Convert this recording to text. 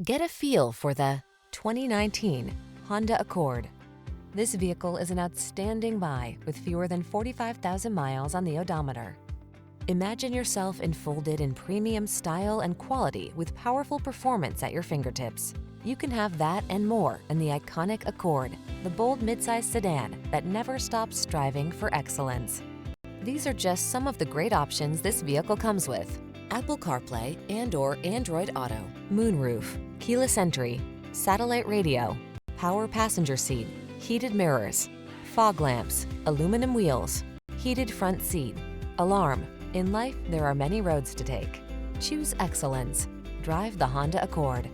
Get a feel for the 2019 Honda Accord. This vehicle is an outstanding buy with fewer than 45,000 miles on the odometer. Imagine yourself enfolded in premium style and quality with powerful performance at your fingertips. You can have that and more in the iconic Accord, the bold midsize sedan that never stops striving for excellence. These are just some of the great options this vehicle comes with: Apple CarPlay and/or Android Auto, moonroof, keyless entry, satellite radio, power passenger seat, heated mirrors, fog lamps, aluminum wheels, heated front seat, alarm. In life, there are many roads to take. Choose excellence. Drive the Honda Accord.